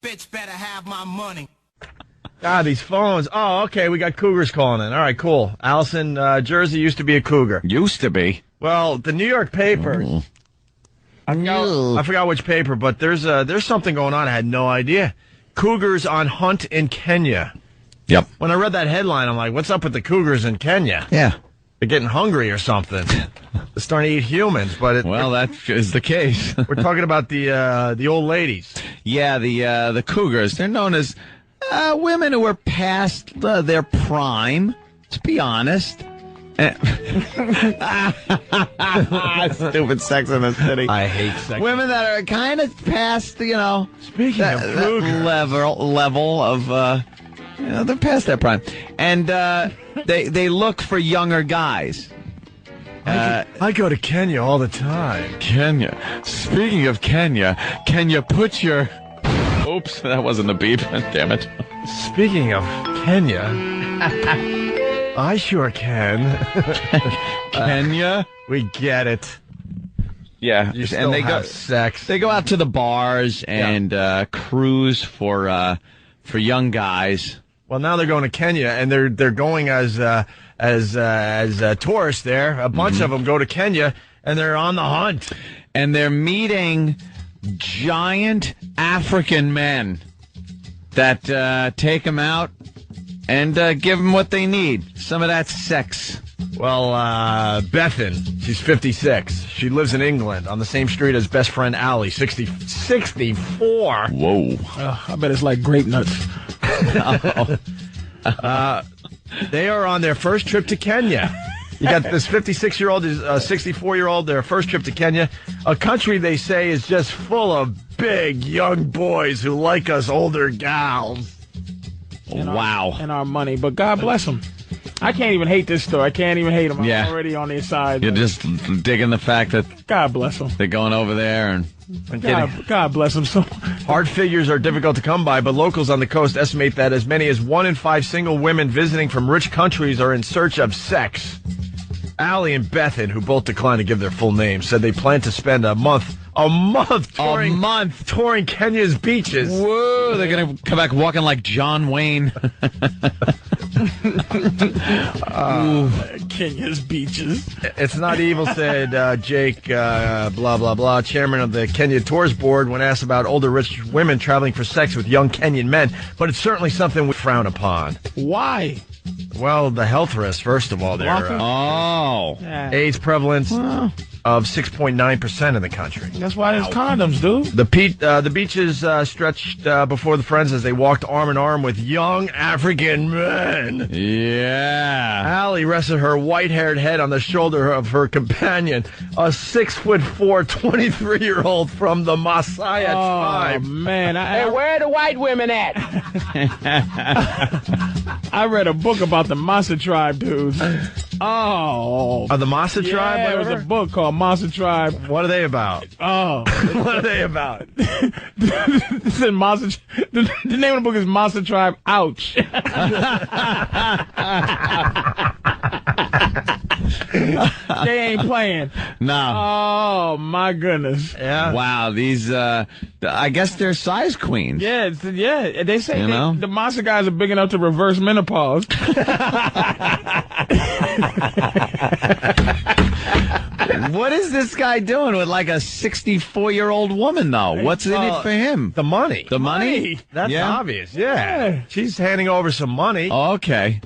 Bitch better have my money. God, these phones. Oh, okay, we got Cougars calling in. All right, cool. Allison, Jersey used to be a Cougar. Used to be. Well, the New York paper. I forgot which paper, but there's something going on. I had no idea. Cougars on hunt in Kenya. Yep. When I read that headline, I'm like, what's up with the Cougars in Kenya? Yeah. They're getting hungry or something. They're starting to eat humans. But that is the case. We're talking about the old ladies. Yeah, the Cougars. They're known as women who are past their prime. Let's be honest. Stupid Sex in the City. I hate sex. Women that are kind of past, Speaking of Cougars. level of, they're past their prime. And they look for younger guys. I go to Kenya all the time. Kenya. Speaking of Kenya, can you put your... Oops, that wasn't the beep. Damn it. Speaking of Kenya, I sure can. Kenya? We get it. Yeah. You still have sex. They go out to the bars and cruise for young guys. Well, now they're going to Kenya, and they're going as tourists there. A bunch of them go to Kenya, and they're on the hunt. And they're meeting giant African men that take them out and give them what they need. Some of that sex. Well, Bethan, she's 56. She lives in England on the same street as best friend Allie, 64. Whoa. I bet it's like grape nuts. They are on their first trip to Kenya. You got this 56-year-old, 64-year-old, their first trip to Kenya, a country they say is just full of big young boys who like us older gals. Wow. And our money, but God bless them. I can't even hate this story. I can't even hate them. I'm already on their side. You're just digging the fact that God bless them. they're going over there and God bless them. So hard figures are difficult to come by, but locals on the coast estimate that as many as 1 in 5 single women visiting from rich countries are in search of sex. Allie and Bethan, who both declined to give their full names, said they plan to spend a month touring Kenya's beaches. Whoa, they're going to come back walking like John Wayne. Kenya's beaches. It's not evil, said Jake, blah, blah, blah, chairman of the Kenya Tours Board, when asked about older rich women traveling for sex with young Kenyan men. But it's certainly something we frown upon. Why? Well, the health risks, first of all, there. AIDS prevalence of 6.9% in the country. That's why there's condoms, dude. The beaches stretched before the friends as they walked arm in arm with young African men. Yeah. Allie rested her white-haired head on the shoulder of her companion, a 6'4", 23-year-old from the Maasai tribe. Oh, man. Hey, where are the white women at? I read a book about the Maasai tribe, dude. Oh. The Maasai tribe? Yeah, there was a book called Maasai Tribe. What are they about? Oh. What are they about? The name of the book is Maasai Tribe. Ouch. They ain't playing. No. Oh, my goodness. Yeah. Wow, these, I guess they're size queens. Yeah, they say know? the Maasai guys are big enough to reverse menopause. What is this guy doing with like a 64-year-old woman, though? What's in it for him? The money. The money? That's obvious, yeah. She's handing over some money. Okay.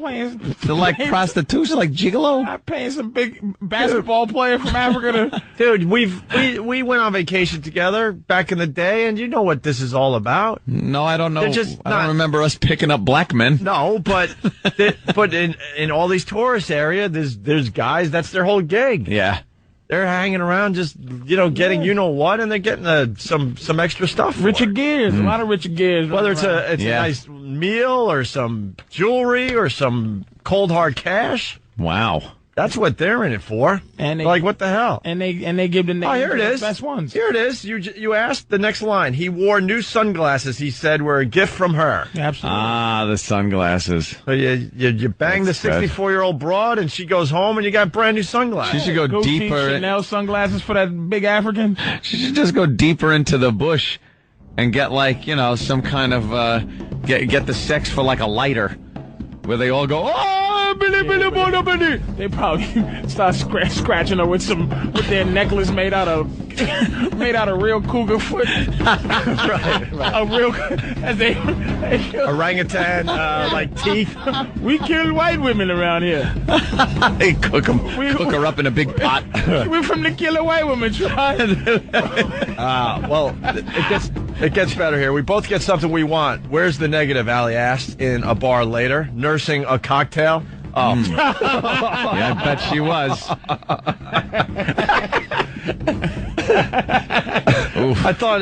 So like prostitution, like gigolo? I'm paying some big basketball player from Africa to... Dude, we went on vacation together back in the day, and you know what this is all about. No, I don't know. I don't remember us picking up black men. No, but in all these tourist areas, there's guys, that's their whole gig. Yeah. They're hanging around just, getting you-know-what, and they're getting some extra stuff. Richard Gere's. A lot of Richard Gere's. Whether it's a nice meal or some jewelry or some cold, hard cash. Wow. That's what they're in it for. And they, like, what the hell? And they give the name. Oh, here it is. Best ones. Here it is. You asked the next line. He wore new sunglasses. He said were a gift from her. Absolutely. Ah, the sunglasses. So you bang the 64-year-old broad, and she goes home, and you got brand new sunglasses. She should go Gucci, deeper. Chanel sunglasses for that big African. She should just go deeper into the bush and get like, some kind of get the sex for like a lighter, where they all go, oh, Billy, Billy, Billy, Billy. They probably start scratching her with their necklace made out of real cougar foot. Right. A real, as they Orangutan, like teeth. We kill white women around here. They cook her up in a big pot. We're from the killer white woman tribe. Well, it gets better here. We both get something we want. Where's the negative, Allie asked in a bar later. Nursing a cocktail. Oh. Yeah, I bet she was. I thought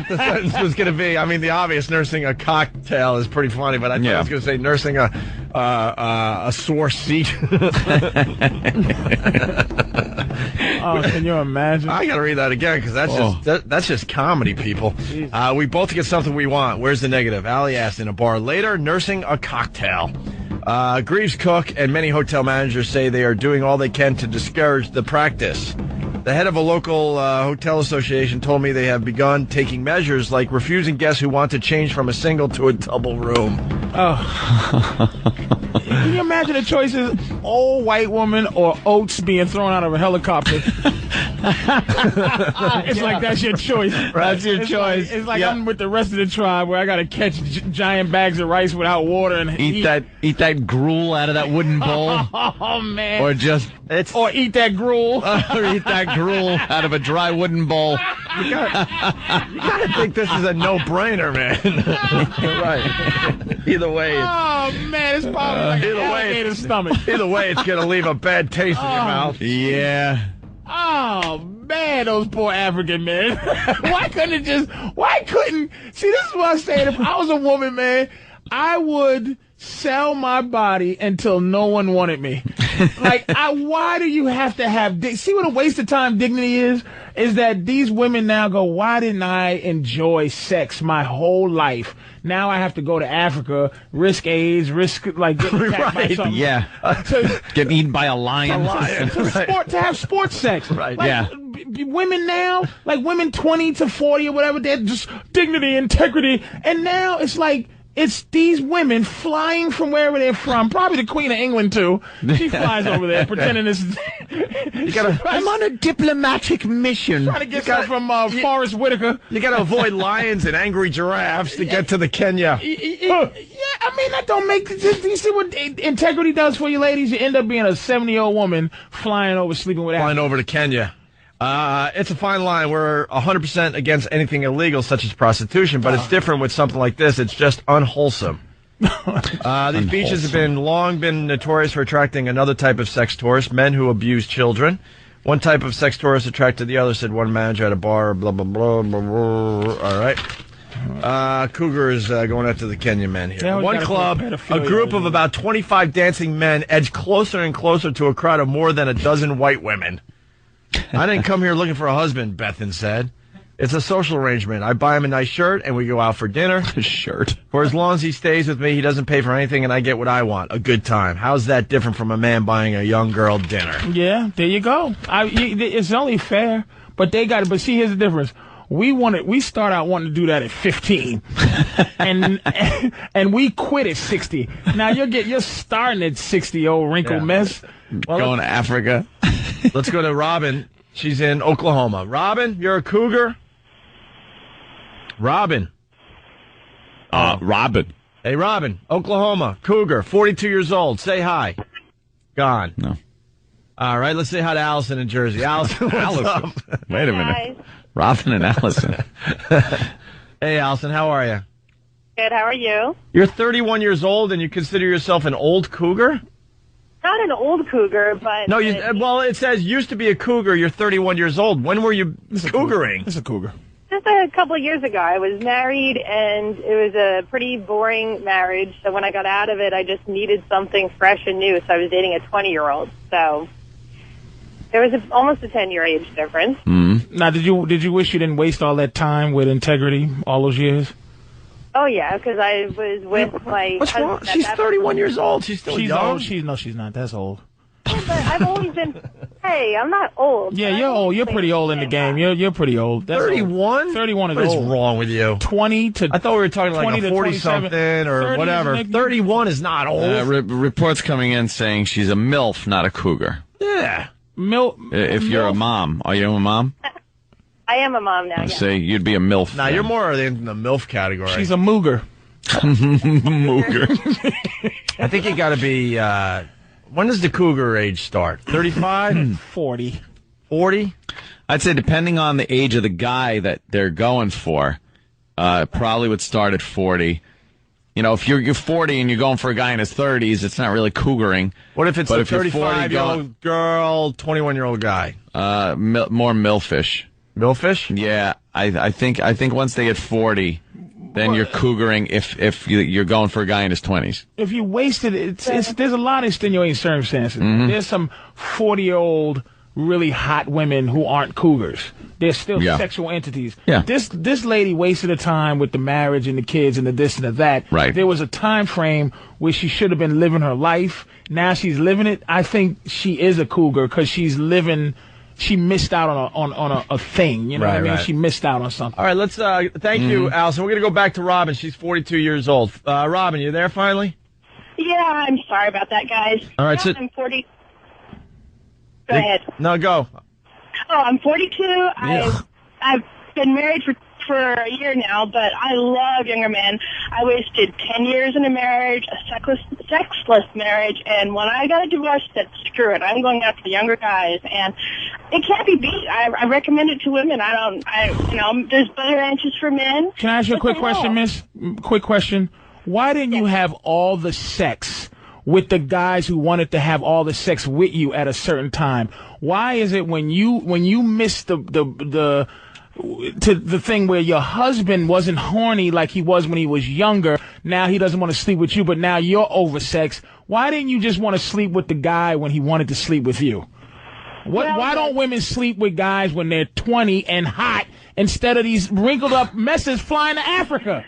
the sentence was going to be, the obvious nursing a cocktail is pretty funny, but I thought I was going to say nursing a sore seat. Oh, can you imagine? I got to read that again because that's just comedy, people. We both get something we want. Where's the negative? Allie asked in a bar later, nursing a cocktail. Greaves cook and many hotel managers say they are doing all they can to discourage the practice. The head of a local hotel association told me they have begun taking measures like refusing guests who want to change from a single to a double room. Oh. Can you imagine the choices? Old white woman or oats being thrown out of a helicopter? It's like that's your choice. That's your choice. It's like I'm with the rest of the tribe where I got to catch giant bags of rice without water and eat that gruel out of that wooden bowl. Oh man! Or eat that gruel. Or eat that gruel out of a dry wooden bowl. You gotta think this is a no-brainer, man. Right. Either way. Oh man, it's probably like an alligator's stomach. Either way, it's gonna leave a bad taste in your mouth. Yeah. Oh man, those poor African men. Why couldn't, see, this is what I'm saying. If I was a woman, man, I would sell my body until no one wanted me. Why do you have to have, see what a waste of time dignity is? Is that these women now go, why didn't I enjoy sex my whole life? Now I have to go to Africa, risk AIDS, getting attacked by something. Yeah. Getting eaten by a lion. To have sports sex. Right. Women now, women 20 to 40 or whatever, they're just dignity, integrity. And now it's like, it's these women flying from wherever they're from. Probably the Queen of England, too. She flies over there pretending this is... I'm on a diplomatic mission. Trying to get stuff from Forrest Whitaker. You got to avoid lions and angry giraffes to get to the Kenya. Yeah, that don't make... You see what integrity does for you ladies? You end up being a 70-year-old woman flying over, sleeping with Flying over to Kenya. It's a fine line. We're 100% against anything illegal, such as prostitution, but it's different with something like this. It's just unwholesome. These beaches have long been notorious for attracting another type of sex tourist, men who abuse children. One type of sex tourist attracted the other, said one manager at a bar, blah, blah, blah, blah, blah. All right. Cougars going after the Kenyan men here. One club, a group of about 25 dancing men edged closer and closer to a crowd of more than a dozen white women. I didn't come here looking for a husband, Bethan said. It's a social arrangement. I buy him a nice shirt, and we go out for dinner. A shirt. For as long as he stays with me, he doesn't pay for anything, and I get what I want, a good time. How's that different from a man buying a young girl dinner? Yeah, there you go. It's only fair, but but see, here's the difference. We start out wanting to do that at 15, and we quit at 60. Now you're starting at 60, old wrinkled mess. Well, going to Africa. Let's go to Robin. She's in Oklahoma. Robin, you're a cougar? Robin. Robin. Hey, Robin, Oklahoma, cougar, 42 years old. Say hi. Gone. No. All right, let's say hi to Allison in Jersey. Allison, what's up? Wait a minute. Robin and Allison. Hey, Allison, how are you? Good, how are you? You're 31 years old and you consider yourself an old cougar? Not an old cougar, but... No, well, it says used to be a cougar. You're 31 years old. When were you cougaring? It's a cougar. Just a couple of years ago. I was married, and it was a pretty boring marriage. So when I got out of it, I just needed something fresh and new. So I was dating a 20-year-old. So there was almost a 10-year age difference. Mm-hmm. Now, did you wish you didn't waste all that time with integrity all those years? Oh, yeah, because I was with my What's wrong? husband. She's 31 years old. She's still young. Old. She's not. That's old. But I've always been Hey, I'm not old. Yeah, you're old. You're pretty old in the game. You're pretty old. 31? 31 is What is old. wrong with you? 20 to I thought we were talking like 20 a to 40-something 27. or 30 whatever. is 31 is not old. Reports coming in saying she's a MILF, not a cougar. Yeah. If you're a mom. Are you a mom? I am a mom now. Yeah. Say you'd be a MILF. Now, you're more in the MILF category. She's a mooger. Mooger. I think you got to be, when does the cougar age start? 35? 40. 40? I'd say depending on the age of the guy that they're going for, probably would start at 40. You know, if you're 40 and you're going for a guy in his 30s, it's not really cougaring. What if it's but a if you're 35-year-old girl, 21-year-old guy? More MILFish. MILFish? Yeah, I think once they get 40, then you're cougaring if you're going for a guy in his 20s. If you wasted it, there's a lot of extenuating circumstances. There's some 40-year-old really hot women who aren't cougars. They're still sexual entities. Yeah. This lady wasted her time with the marriage and the kids and the this and the that. Right. There was a time frame where she should have been living her life. Now she's living it. I think she is a cougar because she's living. She missed out on a thing. You know what I mean? Right. She missed out on something. All right, let's thank you, Allison. We're going to go back to Robin. She's 42 years old. Robin, you there finally? Yeah, I'm sorry about that, guys. All right, I'm 40. Go ahead. No, go. Oh, I'm 42. I've been married for a year now, but I love younger men. I wasted 10 years in a marriage, a sexless marriage, and when I got a divorce, I said, screw it. I'm going after the younger guys, and it can't be beat. I recommend it to women. There's better answers for men. Can I ask you a quick question, miss? Quick question. Why didn't you have all the sex with the guys who wanted to have all the sex with you at a certain time? Why is it when you missed the thing where your husband wasn't horny like he was when he was younger, now he doesn't want to sleep with you, but now you're oversexed? Why didn't you just want to sleep with the guy when he wanted to sleep with you? Why don't women sleep with guys when they're 20 and hot instead of these wrinkled up messes flying to Africa?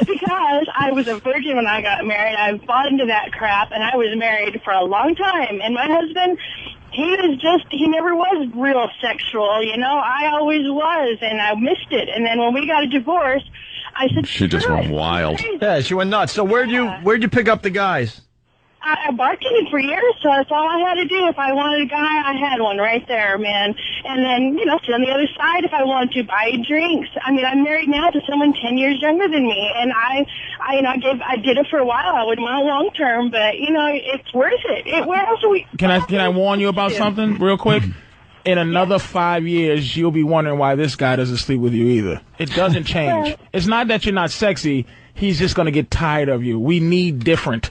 Because I was a virgin when I got married. I bought into that crap, and I was married for a long time. And my husband, he never was real sexual, you know. I always was, and I missed it. And then when we got a divorce, I said, She just went wild. Yeah, she went nuts. So where'd you pick up the guys? I bartended for years, so that's all I had to do. If I wanted a guy, I had one right there, man. And then, sit on the other side if I wanted to, buy drinks. I mean, I'm married now to someone 10 years younger than me, and I did it for a while. I wouldn't want long term, but it's worth it. Where else are we? Can I warn you about something real quick? In another 5 years, you'll be wondering why this guy doesn't sleep with you either. It doesn't change. It's not that you're not sexy. He's just going to get tired of you. We need different.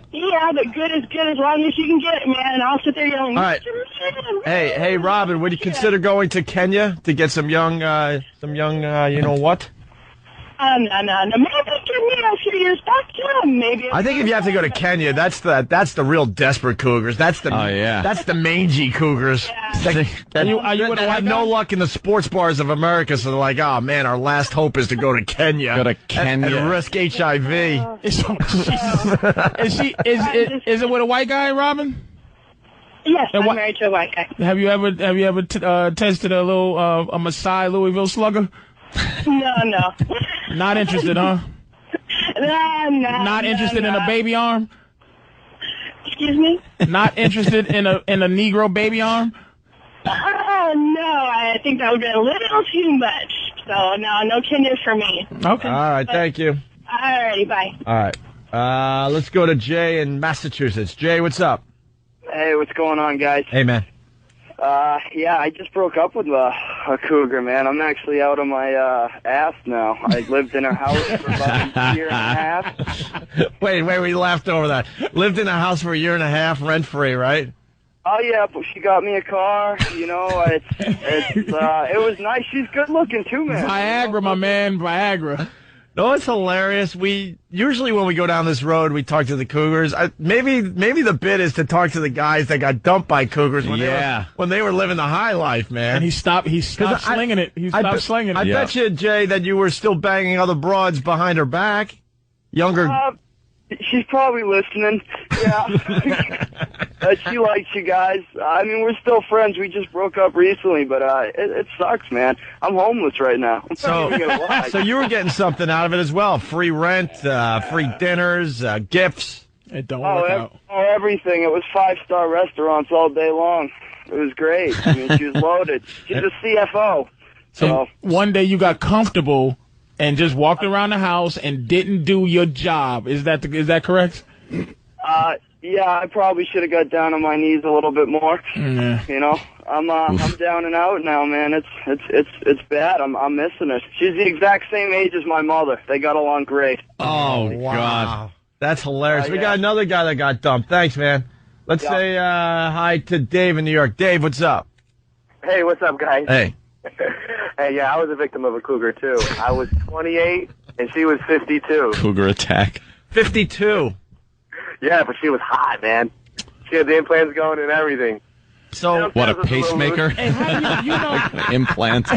Yeah, but good is good as long as you can get it, man. And I'll sit there yelling. All right. Hey, Robin, would you consider going to Kenya to get some young, you know what? No. Maybe give me a few years back, yeah. Maybe. I think if you have to go to Kenya, that's the real desperate cougars. That's the that's the mangy cougars. Yeah. Are you with a that white have guy? no luck in the sports bars of America, so they're like, oh man, our last hope is to go to Kenya. Go to Kenya. and risk HIV. Is it with a white guy, Robin? Yes, And I'm married to a white guy. Have you ever tested a little a Maasai Louisville Slugger? No. Not interested, huh? No. Not interested in a baby arm? Excuse me? Not interested in a Negro baby arm? Oh, no. I think that would be a little too much. So, no Kenya for me. Okay. All right, thank you. Alrighty, bye. All right, let's go to Jay in Massachusetts. Jay, what's up? Hey, what's going on, guys? Hey, man. Yeah, I just broke up with a cougar, man. I'm actually out on my ass now. I lived in her house for about a year and a half. Wait, we laughed over that. Lived in a house for a year and a half, rent-free, right? Oh, yeah, but she got me a car. It was nice. She's good-looking, too, man. Viagra, my man, Viagra. No, it's hilarious. We usually when we go down this road, we talk to the cougars. Maybe the bit is to talk to the guys that got dumped by cougars when they were living the high life, man. And he stopped slinging it. He stopped slinging it. I bet you, Jay, that you were still banging other broads behind her back. Younger. She's probably listening. Yeah. she likes you guys. I mean, we're still friends. We just broke up recently, but it sucks, man. I'm homeless right now. So you were getting something out of it as well. Free rent, free dinners, gifts. It don't work out. Everything. It was 5-star restaurants all day long. It was great. I mean, she was loaded. She's a CFO. So one day you got comfortable and just walked around the house and didn't do your job. Is that correct? Yeah, I probably should have got down on my knees a little bit more. Yeah. You know, I'm down and out now, man. It's bad. I'm missing her. She's the exact same age as my mother. They got along great. Oh, wow. God. That's hilarious. We Yeah. got another guy that got dumped. Thanks, man. Let's say hi to Dave in New York. Dave, what's up? Hey, what's up, guys? Hey. Hey, yeah, I was a victim of a cougar, too. I was 28, and she was 52. Cougar attack. 52. Yeah, but she was hot, man. She had the implants going and everything. So What, a pacemaker? Hey, how do you know? Implants.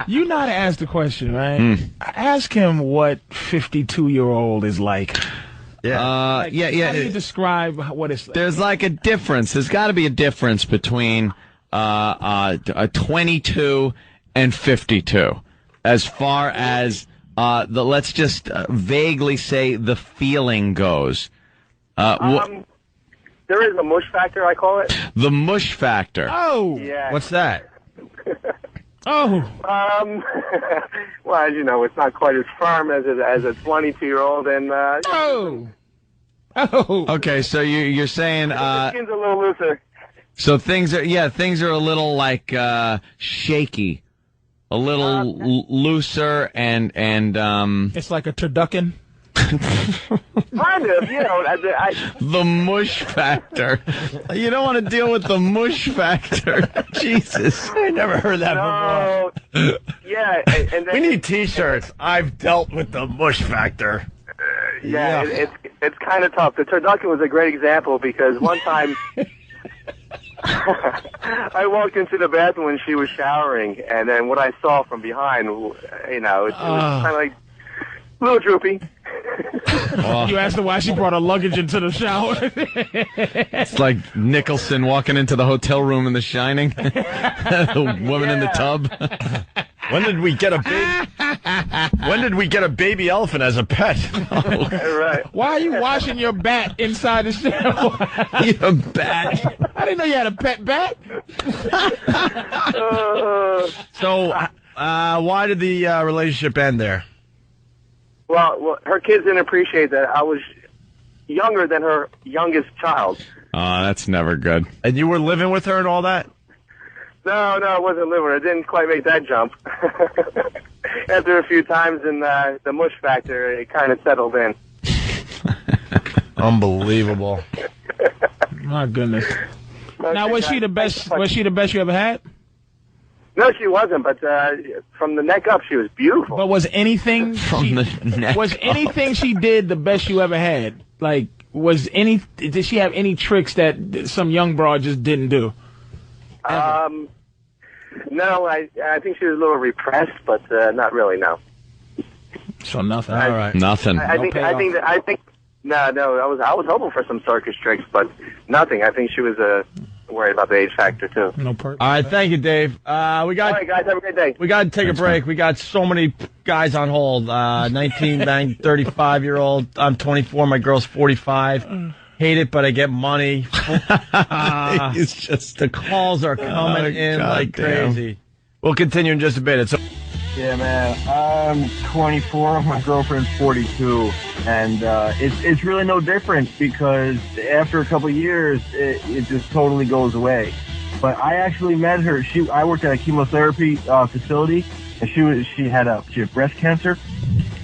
You know how to ask the question, right? Ask him what 52-year-old is like. yeah. How do you describe what it's like? There's like a difference. There's got to be a difference between a 22 and 52, as far as let's just vaguely say the feeling goes. There is a mush factor, I call it. The mush factor. Oh. Yeah. What's that? Oh. Well, as you know, it's not quite as firm as a 22-year-old, and Oh. Oh. Okay, so you're saying the skin's a little looser. so things are a little like shaky, a little looser, and It's like a turducken. Kind of, you know. the mush factor. You don't want to deal with the mush factor. Jesus, I never heard that before. No, yeah, and then We need T-shirts. I've dealt with the mush factor. yeah, it's kind of tough. The turducken was a great example because one time I walked into the bathroom when she was showering, and then what I saw from behind, you know, it was kind of like a little droopy. You asked her why she brought her luggage into the shower. it's like Nicholson walking into the hotel room in The Shining. The woman in the tub. When did we get a baby elephant as a pet? Right. Why are you washing your bat inside the shower? You a bat. I didn't know you had a pet bat. So, why did the relationship end there? Well, her kids didn't appreciate that I was younger than her youngest child. Oh, that's never good. And you were living with her and all that? No, I wasn't living. I didn't quite make that jump. After a few times in the mush factor, it kind of settled in. Unbelievable. My goodness. Now, was she the best? Was she the best you ever had? No, she wasn't. But from the neck up, she was beautiful. But was anything anything she did the best you ever had? Like, did she have any tricks that some young broad just didn't do? No, I think she was a little repressed, but not really. No. So nothing. All right. Nothing. I think. No. I was hoping for some circus tricks, but nothing. I think she was worried about the age factor too. No purpose. All right, thank you, Dave. All right, guys, have a great day. We got to take a break. We got so many guys on hold. 19, 35-year-old. I'm 24. My girl's 45. Hate it, but I get money. It's just The calls are coming in like crazy. We'll continue in just a bit. Yeah, man. I'm 24. My girlfriend's 42, and it's really no different because after a couple of years, it just totally goes away. But I actually met her. I worked at a chemotherapy facility, and she had breast cancer,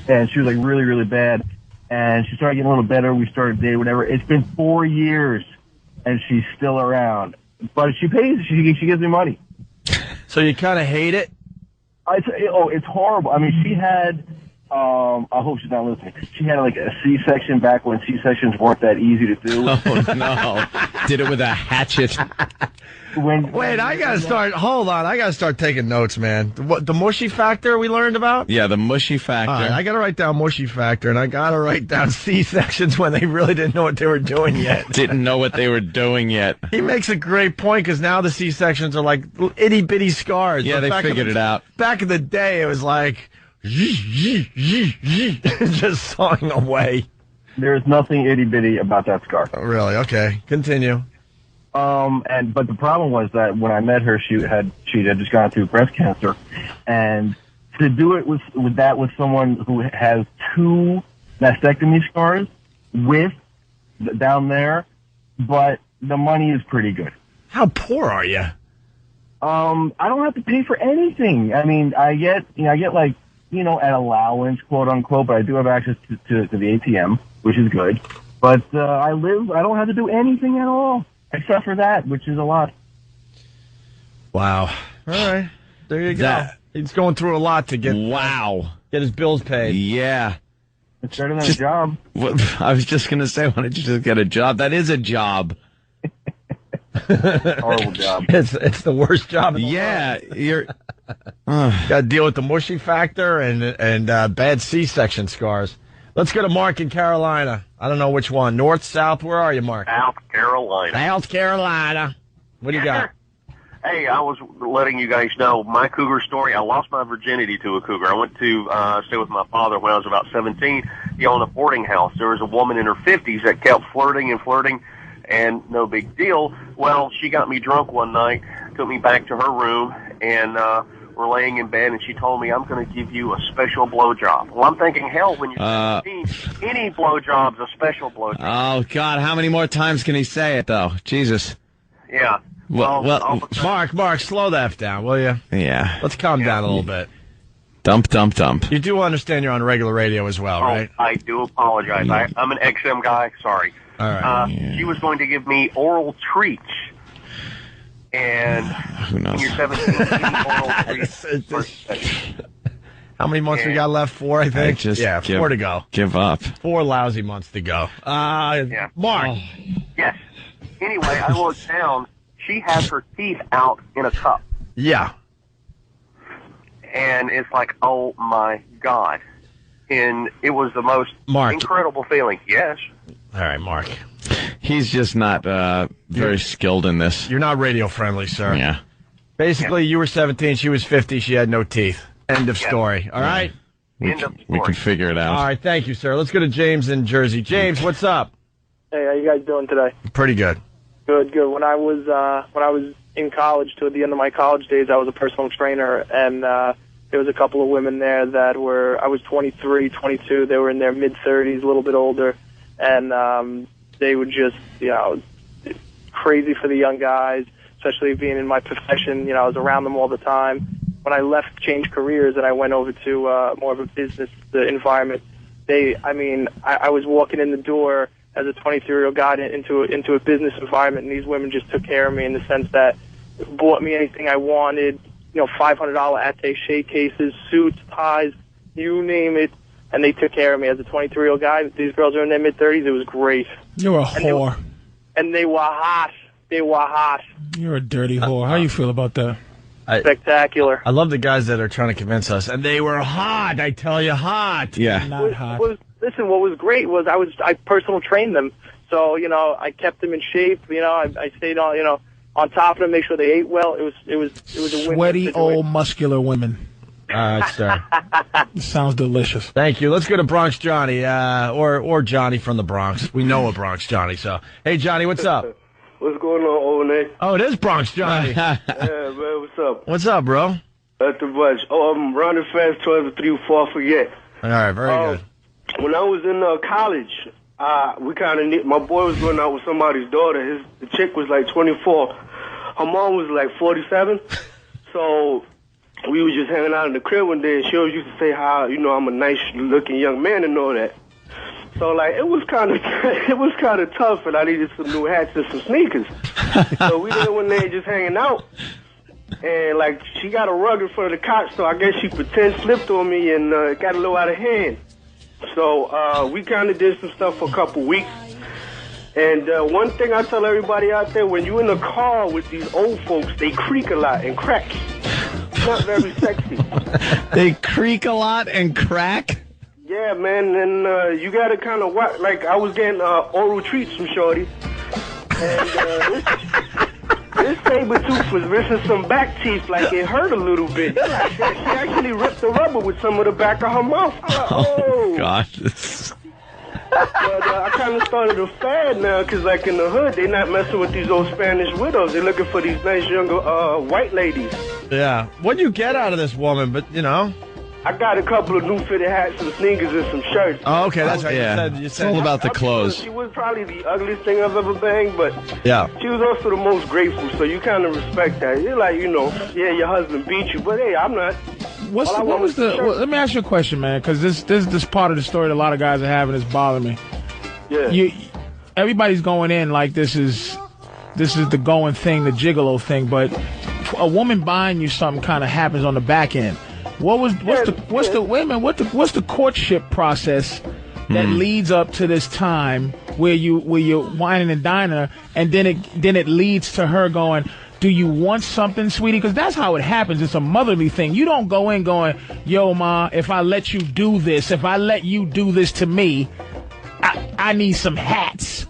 and she was like really, really bad. And she started getting a little better. We started dating, whatever. It's been 4 years, and she's still around. But she pays. She gives me money. So you kind of hate it? It's horrible. I mean, I hope she's not listening. She had like a C-section back when C-sections weren't that easy to do. Oh, no. Did it with a hatchet. Wait, I gotta start. Hold on, I gotta start taking notes, man. What the mushy factor we learned about? Yeah, the mushy factor. All right, I gotta write down mushy factor, and I gotta write down C-sections when they really didn't know what they were doing yet. Didn't know what they were doing yet. He makes a great point because now the C-sections are like itty bitty scars. Yeah, they figured it out. Back in the day, it was like just sawing away. There's nothing itty bitty about that scar. Oh, really? Okay, continue. But the problem was that when I met her, she had just gone through breast cancer, and to do it with someone who has 2 mastectomy scars down there, but the money is pretty good. How poor are you? I don't have to pay for anything. I mean, I get like, an allowance, quote unquote, but I do have access to the ATM, which is good. But I don't have to do anything at all. Except for that, which is a lot. Wow. All right. There you go. He's going through a lot to get his bills paid. Yeah. It's better than a job. I was just going to say, why don't you just get a job? That is a job. Horrible job. It's the worst job in the world. You're... Got to deal with the mushy factor and bad C-section scars. Let's go to Mark in Carolina. I don't know which one. North, south, where are you, Mark? South Carolina. South Carolina. What do you got? Hey, I was letting you guys know my cougar story. I lost my virginity to a cougar. I went to stay with my father when I was about 17. He owned a boarding house. There was a woman in her 50s that kept flirting, and no big deal. Well, she got me drunk one night, took me back to her room, and we're laying in bed, and she told me, I'm going to give you a special blowjob. Well, I'm thinking, hell, when you're 17, any blowjob's a special blowjob. Oh, God, how many more times can he say it, though? Jesus. Yeah. Well, Mark, slow that down, will you? Yeah. Let's calm down a little bit. Dump. You do understand you're on regular radio as well, right? I do apologize. I'm an XM guy. Sorry. All right. She was going to give me oral treats. And who knows? When you're 17, oral treats. How many months we got left? 4, I think. 4 to go. Give up. 4 lousy months to go. Yeah. Mark. Yes. Anyway, I looked down. She has her teeth out in a cup. Yeah. And it's like, oh my God. And it was the most incredible feeling. Yes. All right, Mark. He's just not very skilled in this. You're not radio friendly, sir. Yeah. Basically, you were 17, she was 50, she had no teeth. End of story. All right? We can figure it out. All right, thank you, sir. Let's go to James in Jersey. James, what's up? Hey, how you guys doing today? Pretty good. Good. When I was in college, toward the end of my college days, I was a personal trainer, and there was a couple of women there that I was 23, 22. They were in their mid-30s, a little bit older, and they were just, crazy for the young guys, especially being in my profession. I was around them all the time. When I left, changed careers, and I went over to more of a business environment, I was walking in the door as a 23-year-old guy into a business environment, and these women just took care of me in the sense that bought me anything I wanted, $500 attaché cases, suits, ties, you name it, and they took care of me as a 23-year-old guy. These girls are in their mid-30s. It was great. You're a whore. And they were hot. They were hot. You're a dirty whore. How you feel about that? Spectacular. I love the guys that are trying to convince us. And they were hot, I tell you, hot. Yeah. Not hot. Listen, what was great was I personal trained them. So, I kept them in shape. I stayed on top of them, make sure they ate well. It was a win-win Sweaty, situation. old, muscular women. All right, sir. Sounds delicious. Thank you. Let's go to Bronx Johnny, or Johnny from the Bronx. We know a Bronx Johnny, so. Hey, Johnny, what's up? What's going on, old Nick? Oh, it is Bronx Johnny. Yeah, man, what's up? What's up, bro? Nothing much. Oh, I'm running fast towards the 3 before I forget. All right, very good. When I was in college, we kind of my boy was going out with somebody's daughter. The chick was like 24. Her mom was like 47. So we were just hanging out in the crib one day, and she always used to say how I'm a nice-looking young man and all that. So like it was kind of tough, and I needed some new hats and some sneakers. So we there one day just hanging out, And, like, she got a rug in front of the cot, so I guess she pretend slipped on me and got a little out of hand. So we kind of did some stuff for a couple weeks. And one thing I tell everybody out there, when you're in a car with these old folks, they creak a lot and crack. It's not very sexy. They creak a lot and crack? Yeah, man, and you got to kind of watch. Like, I was getting oral treats from Shorty. And this saber tooth was missing some back teeth, like it hurt a little bit. Like, she actually ripped the rubber with some of the back of her mouth. Oh, gosh. But I kind of started a fad now, because, like, in the hood, they not messing with these old Spanish widows. They're looking for these nice younger white ladies. Yeah. What'd you get out of this woman? But, you know. I got a couple of new fitted hats, some sneakers, and some shirts. Oh, okay, that's right. Yeah. You It's said all about the clothes. She was probably the ugliest thing I've ever banged, but yeah. she was also the most grateful, so you kind of respect that. You're like, you know, yeah, your husband beat you, but hey, I'm not. Let me ask you a question, man, because this part of the story that a lot of guys are having is bothering me. Yeah. Everybody's going in like this is the going thing, the gigolo thing, but a woman buying you something kind of happens on the back end. What's the courtship process that leads up to this time where you're whining and dining her, and then it leads to her going, do you want something, sweetie? Because that's how it happens. It's a motherly thing. You don't go in going, yo, ma, if I let you do this, to me, I need some hats.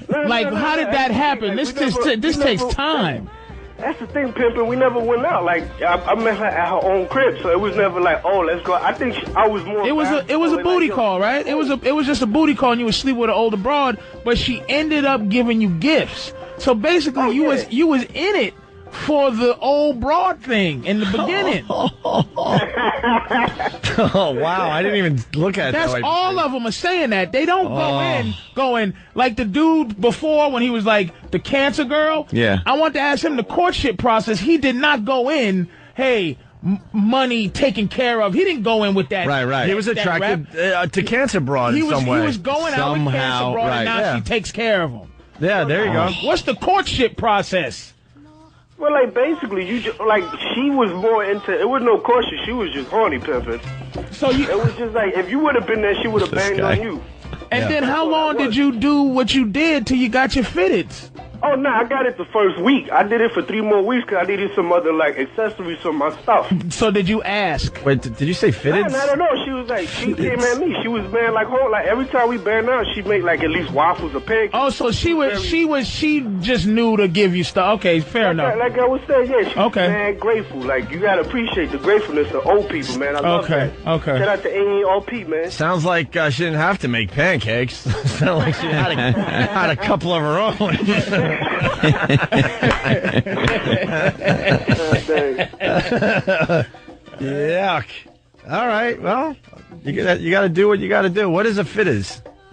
Like, how did that happen? This takes time. That's the thing, pimping. We never went out. Like, I met her at her own crib, so it was never like, oh, let's go. I think I was more. It was a booty call, right? It was just a booty call, and you would sleep with an older broad, but she ended up giving you gifts. So basically, you was in it for the old broad thing in the beginning. Oh, wow. I didn't even look at it that way. That's all of them are saying that. They don't go in going like the dude before when he was like the cancer girl. Yeah. I want to ask him the courtship process. He did not go in, hey, money taken care of. He didn't go in with that. Right. He was attracted to cancer broad in some way. He was going out with cancer broad, and now she takes care of him. Yeah, there you go. What's the courtship process? Well, like, basically, she was more into, it was no courtship, she was just horny pimping. So it was just like, if you would have been there, she would have banged on you. And then how long did you do what you did till you got your fitteds? Oh, no, I got it the first week. I did it for 3 more weeks because I needed some other, like, accessories for my stuff. So did you ask? Wait, did you say fitted? No, I don't know. She was like, she came at me. She was, man, like, every time we banged out, she'd make, like, at least waffles or pancakes. Oh, so she just knew to give you stuff. Okay, fair enough. Like I was saying, yeah, she was, man, grateful. Like, you got to appreciate the gratefulness of old people, man. I love that. Okay. Shout out to AARP, man. Sounds like she didn't have to make pancakes. Sounds like she had a couple of her own. Yuck. All right. Well, you got to do what you got to do. What is a fitted?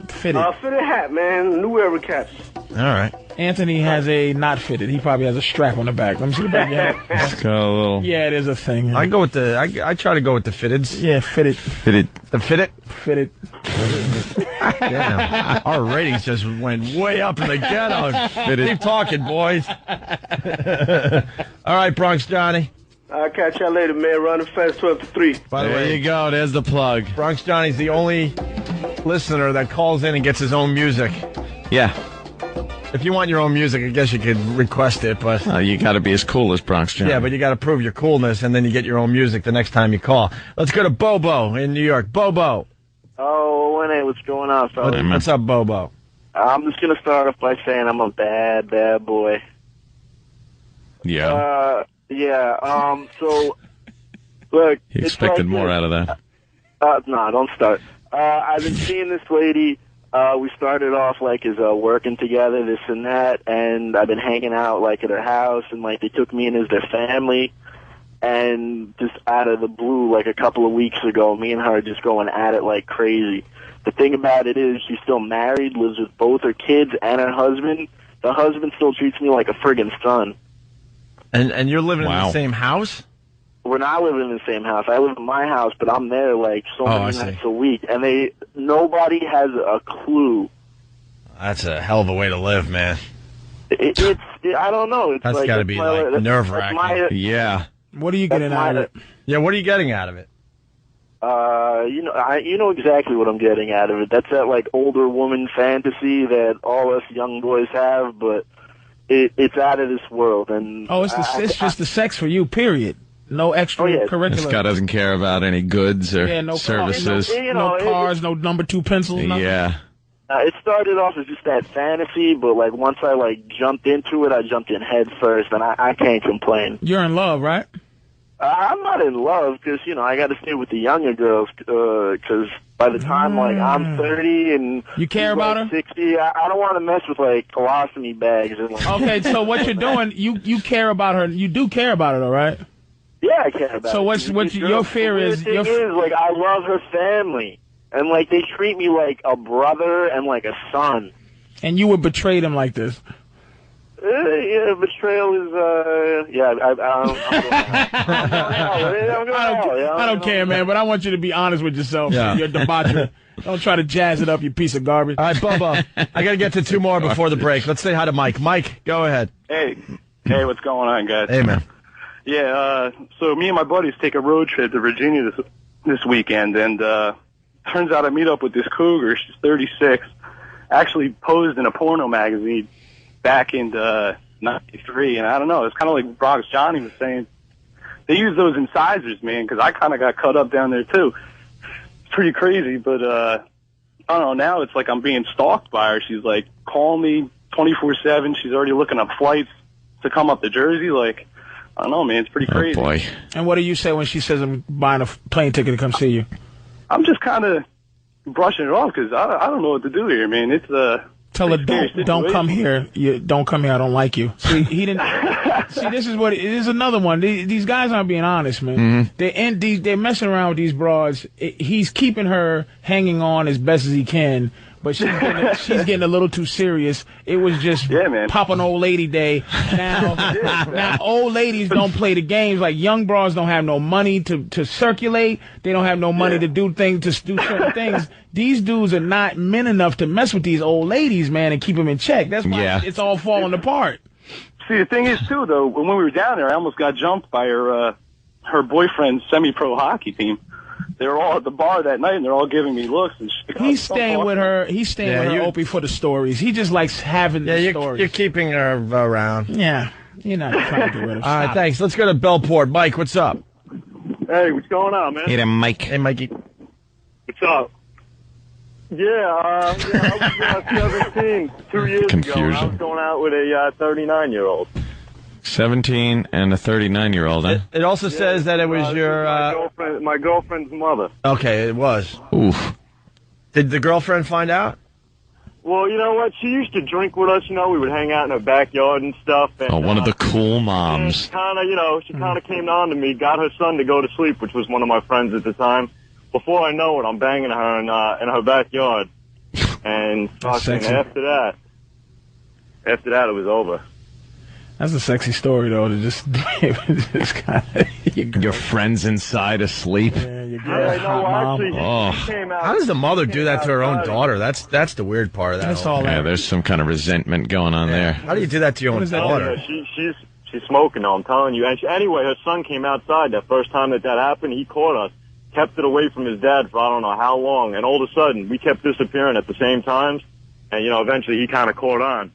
Fitted hat, man. New era caps. All right. Anthony has a not fitted. He probably has a strap on the back. Let me see the back. Yeah, yeah, it is a thing. I go with I try to go with the fitteds. Yeah, fitted. The fitted. Fitted. Damn. Our ratings just went way up in the ghetto. Keep talking, boys. All right, Bronx Johnny. I'll catch y'all later, man. Running fast 12 to 3. By the way, there you go. There's the plug. Bronx Johnny's the only listener that calls in and gets his own music. Yeah. If you want your own music, I guess you could request it, but you got to be as cool as Bronx Johnny. Yeah, but you got to prove your coolness, and then you get your own music the next time you call. Let's go to Bobo in New York. Bobo. Oh, hey, what's going on, fellas? What's up, Bobo? I'm just gonna start off by saying I'm a bad boy. Yeah. So, look. He expected more out of that. No, don't start. I've been seeing this lady. We started off like as working together, this and that, and I've been hanging out like at her house, and like they took me in as their family, and just out of the blue, like a couple of weeks ago, me and her are just going at it like crazy. The thing about it is she's still married, lives with both her kids and her husband. The husband still treats me like a friggin' son. And you're living in the same house? We're not living in the same house. I live in my house, but I'm there like so many nights a week, and nobody has a clue. That's a hell of a way to live, man. I don't know. It's That's like, got to be like nerve-wracking. Yeah. What are you getting out of it? Yeah, what are you getting out of it? You know exactly what I'm getting out of it. That's that like older woman fantasy that all us young boys have, but it's out of this world. And it's just the sex for you. Period. No extra curricular. This guy doesn't care about any goods or no services. No cars, no number 2 pencils. Nothing. Yeah. It started off as just that fantasy, but like once I like jumped into it, I jumped in head first, and I can't complain. You're in love, right? I'm not in love because, I got to stay with the younger girls because by the time, like, I'm 30 and... You care about her? 60, I don't want to mess with, like, colostomy bags. And, like, okay, so what you're doing, you care about her. You do care about her, though, right? Yeah, I care about her. So what's your fear is... The thing is, like, I love her family. And, like, they treat me like a brother and like a son. And you would betray them like this? Yeah, betrayal is, I don't care, man, but I want you to be honest with yourself. Yeah. You're debauchery. Don't try to jazz it up, you piece of garbage. All right, Bubba, I got to get to 2 more before the break. Let's say hi to Mike. Mike, go ahead. Hey, what's going on, guys? Hey, man. Yeah, so me and my buddies take a road trip to Virginia this weekend, and turns out I meet up with this cougar. She's 36. Actually posed in a porno magazine back in 93, and I don't know, it's kind of like Bronx Johnny was saying. They use those incisors, man, because I kind of got cut up down there, too. It's pretty crazy, but I don't know, now it's like I'm being stalked by her. She's, like, calling me 24/7. She's already looking up flights to come up to Jersey. Like, I don't know, man, it's pretty crazy. Oh, boy. And what do you say when she says I'm buying a plane ticket to come see you? I'm just kind of brushing it off because I don't know what to do here, man. It's Tell her don't come here. Don't come here. I don't like you. See, he didn't. See, this is what it is. Another one. These guys aren't being honest, man. Mm-hmm. They're messing around with these broads. He's keeping her hanging on as best as he can, but she's getting a little too serious. It was just popping old lady day. Now old ladies don't play the games. Like young broads don't have no money to circulate. They don't have no money to do certain things. These dudes are not men enough to mess with these old ladies, man, and keep them in check. That's why it's all falling apart. See, the thing is, too, though, when we were down there, I almost got jumped by her boyfriend's semi-pro hockey team. They were all at the bar that night, and they're all giving me looks. And shit. He's staying with her. He's staying with her, Opie, for the stories. He just likes having the stories. You're keeping her around. Yeah. You're not trying to get rid of her. All right, thanks. Let's go to Bellport. Mike, what's up? Hey, what's going on, man? Hey there, Mike. Hey, Mikey. What's up? I was 17 2 years ago. I was going out with a 39-year-old. 17 and a 39-year-old, huh? It also says that it was your... my girlfriend's mother. Okay, it was. Oof. Did the girlfriend find out? Well, you know what? She used to drink with us. We would hang out in her backyard and stuff. And, one of the cool moms. She kind of came on to me, got her son to go to sleep, which was one of my friends at the time. Before I know it, I'm banging her in her backyard. And after that, it was over. That's a sexy story, though, to just kind of... Your friend's inside asleep. Yeah, your girl's mom. How does the mother do that to her own daughter? That's the weird part of that. That's all. Yeah, there's some kind of resentment going on there. How do you do that to your own daughter? Yeah, she's smoking, though, I'm telling you. And anyway, her son came outside that first time that happened. He caught us, kept it away from his dad for I don't know how long, and all of a sudden, we kept disappearing at the same times, and, eventually he kind of caught on.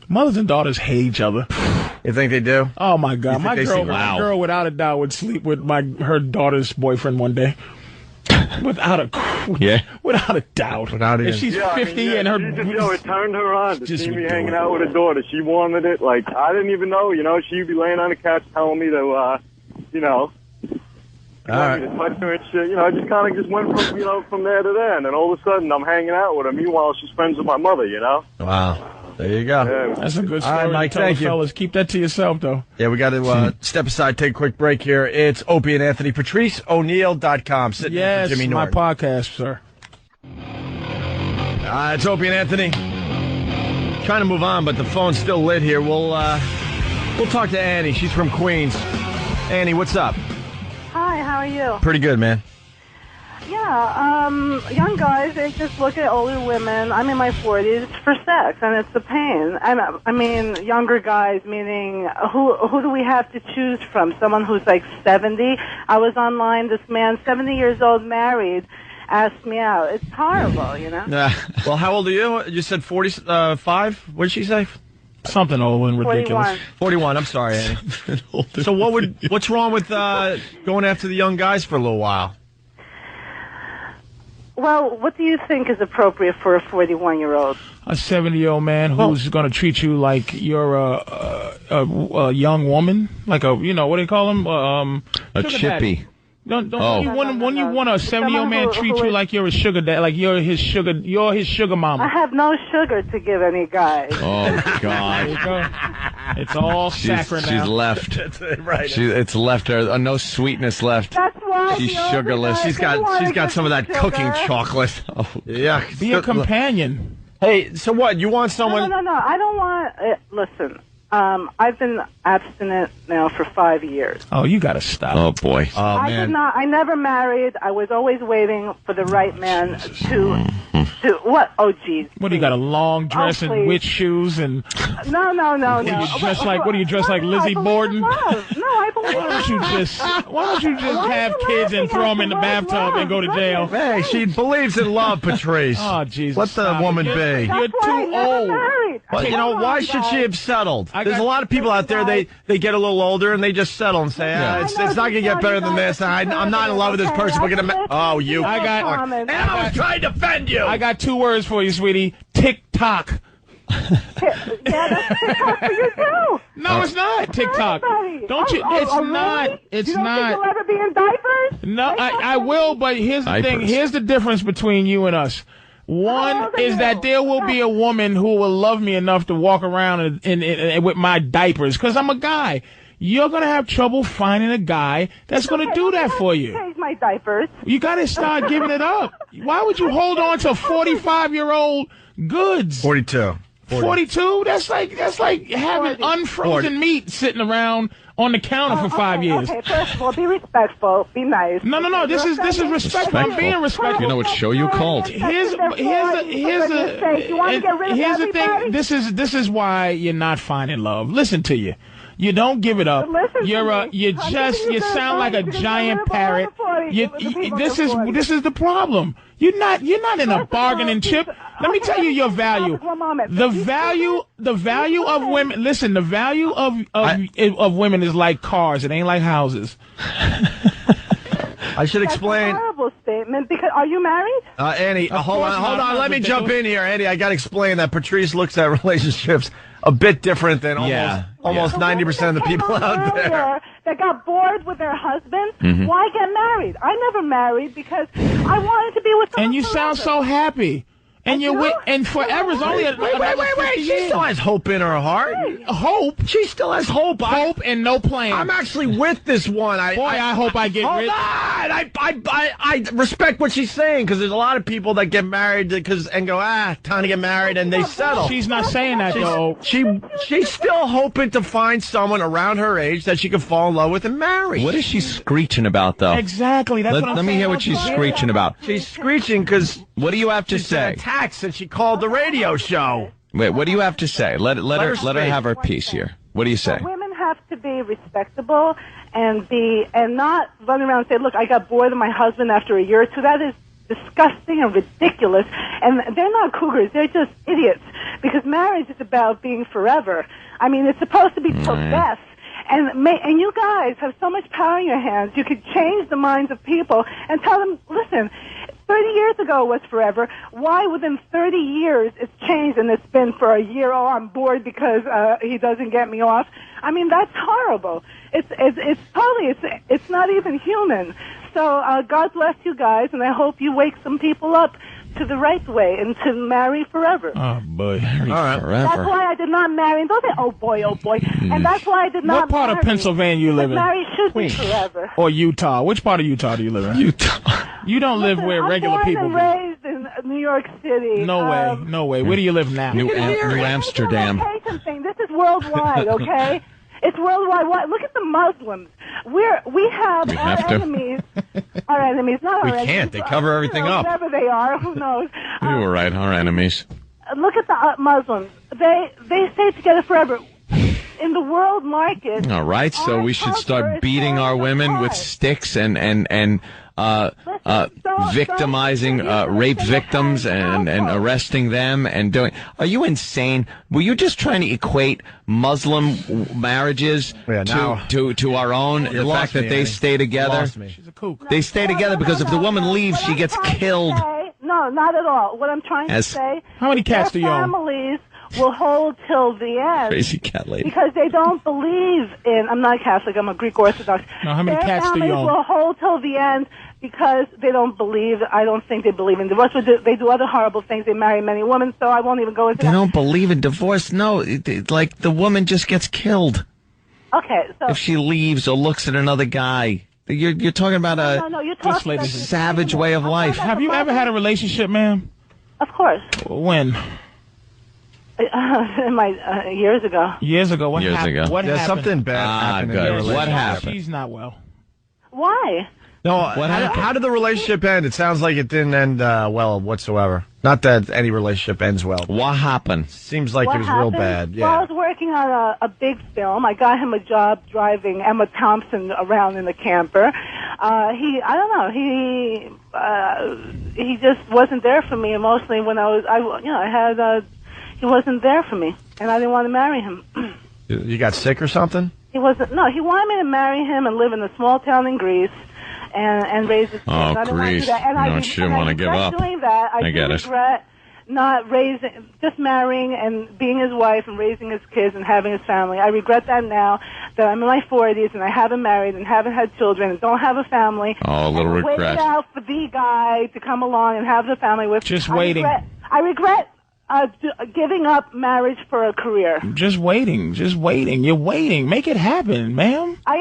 Mothers and daughters hate each other. You think they do? Oh, my God. My girl, without a doubt, would sleep with her daughter's boyfriend one day. Without a doubt. If she's 50 and her... it turned her on to see me hanging out with her daughter. She wanted it. Like, I didn't even know, she'd be laying on the couch telling me to, All right. to touch her and shit. I just kind of went from, from there to there. And then all of a sudden, I'm hanging out with her. Meanwhile, she's friends with my mother, Wow. There you go. Yeah. That's a good story. All right, Mike, thank you. Fellas. Keep that to yourself, though. Yeah, we got to step aside, take a quick break here. It's Opie and Anthony. PatriceO'Neal.com. Sitting in for Jimmy Norton. My podcast, sir. It's Opie and Anthony. Trying to move on, but the phone's still lit here. We'll talk to Annie. She's from Queens. Annie, what's up? Hi, how are you? Pretty good, man. Yeah, young guys, they just look at older women. I'm in my 40s for sex, and it's the pain. And I mean, younger guys, meaning who do we have to choose from? Someone who's like 70? I was online, this man, 70 years old, married, asked me out. It's horrible, you know? Well, how old are you? You said 45? What did she say? Something old and ridiculous. 41, I'm sorry, Annie. So what's wrong with going after the young guys for a little while? Well, what do you think is appropriate for a 41-year-old? A 70-year-old man who's going to treat you like you're a young woman, like a, you know, what do you call him? A chippy. Daddy. When you want a 70-year-old man treat you like you're a sugar daddy, like you're his sugar mama. I have no sugar to give any guy. Oh God! There you go. It's all saccharine now. She's left. Right. It's left her. No sweetness left. That's why she's sugarless. She's got some of that cooking chocolate. Oh, yeah. Be a companion. Hey, so what? You want someone? No. I don't want. Listen. I've been abstinent now for 5 years. Oh, you got to stop. Oh, boy. Oh, I man. did not. I never married. I was always waiting for the right man to what? Oh, geez. What do you got? A long dress and witch shoes and? No. What do you dress like Lizzie Borden? No, I believe. Why don't you just have kids and throw them in the bathtub and go to jail? Hey, she believes in love, Patrice. Oh, Jesus. Let the woman be. You're too old. Well, you know, why should she have settled? There's a lot of people out there, they get a little older and they just settle and say, it's not going to get better than this. I'm not in love with this person. We're going to... Oh, you... And I was trying to defend you. I got 2 words for you, sweetie. TikTok. Yeah, that's TikTok for you too. No, it's not TikTok. Don't you? It's not. Really? It's you don't not. Think you'll ever be in diapers? No, I will. But here's the thing. Here's the difference between you and us. One is that there will be a woman who will love me enough to walk around in with my diapers because I'm a guy. You're going to have trouble finding a guy that's going to do that for you. Change my diapers. You got to start giving it up. Why would you hold on to 45-year-old goods? 42. 42? That's like having unfrozen meat sitting around on the counter for 5 years. Okay, first of all, be respectful, be nice. No. This is respectful. I'm being respectful. You know what show you called? Here's the thing. This is why you're not finding love. Listen to you. You don't give it up. You sound like a giant parrot. This is the problem. You're not in a bargaining chip. Let me tell you your value. The value of women. Listen, the value of women is like cars. It ain't like houses. I should explain. That's a horrible statement. Because are you married? Annie, hold on. Let me jump in here, Annie. I got to explain that Patrice looks at relationships a bit different than almost 90% of the people out there. That got bored with their husbands. Mm-hmm. Why get married? I never married because I wanted to be with someone. And you sound so happy. And and forever's only wait. She still has hope in her heart. Hope? She still has hope. Hope and no plan. I'm actually with this one. I hope I get rich. Hold on. I respect what she's saying because there's a lot of people that get married and go, time to get married, and they settle. She's not saying that, though. She's still hoping to find someone around her age that she can fall in love with and marry. What is she screeching about, though? Exactly. That's what I'm saying. Let me hear what she's screeching about. She's screeching because... What do you have to say? Since she called the radio show. Wait, what do you have to say? Let her have her piece here. What do you say? Women have to be respectable and not run around and say, "Look, I got bored of my husband after a year or two." That is disgusting and ridiculous. And they're not cougars; they're just idiots. Because marriage is about being forever. I mean, it's supposed to be till death. And you guys have so much power in your hands. You could change the minds of people and tell them, listen, 30 years ago was forever. Why within 30 years it's changed and it's been for a year? Oh, I'm bored because he doesn't get me off. I mean, that's horrible. It's not even human. So God bless you guys, and I hope you wake some people up to the right way and to marry forever. Oh, boy. All right. Forever. That's why I did not marry. And don't say, oh, boy. And that's why I did not What part marry. of Pennsylvania you live in? Marriage should be forever. Or Utah. Which part of Utah do you live in? Utah. You don't live where regular people I'm born and raised in New York City. No way. Where do you live now? New Amsterdam. This is worldwide, okay? It's worldwide. Look at the Muslims. We have our enemies Our enemies, not We our enemies. can't. They cover everything up. Whatever they are, who knows? You were right. Our enemies. Look at the Muslims. They stay together forever. In the world market. All right, so we should start beating our women with sticks and victimizing rape victims and arresting them and doing. Are you insane? Were you just trying to equate Muslim marriages to our own? The fact that they stay together. She's a kook. They stay together because if the woman leaves, she gets killed. No, not at all. What I'm trying to say. How many cats do you own? Families will hold till the end. Crazy cat lady. Because they don't believe in. I'm not Catholic. I'm a Greek Orthodox. No, how many cats do you own? Their families will hold till the end because they don't believe. I don't think they believe in divorce. They do other horrible things. They marry many women. So I won't even go into They that. don't believe in divorce. No, like the woman just gets killed Okay, so if she leaves or looks at another guy. You're talking about you're talking about savage way of life. Have you ever had a relationship, ma'am? Of course. When? In my years ago. Years ago. What Years happened? ago. What There's happened? something bad happened in good. your relationship. What happened? She's not well. Why? No, What happened? how did the relationship end? It sounds like it didn't end well whatsoever. Not that any relationship ends well. What happened? Seems like What it was real happened? bad. Well, I Yeah. was working on a big film. I got him a job driving Emma Thompson around in the camper. I don't know. He just wasn't there for me emotionally when he wasn't there for me, and I didn't want to marry him. You got sick or something? He wasn't. No, he wanted me to marry him and live in a small town in Greece and raise his kids. Oh, I didn't want to do Greece. that. And No, she didn't want to give up. Doing that, I get do it. regret not raising, just marrying and being his wife and raising his kids and having his family. I regret that now that I'm in my 40s and I haven't married and haven't had children and don't have a family. Oh, a little and regret. waited out for the guy to come along and have the family with. Just waiting. I regret giving up marriage for a career. Just waiting. You're waiting. Make it happen, ma'am. I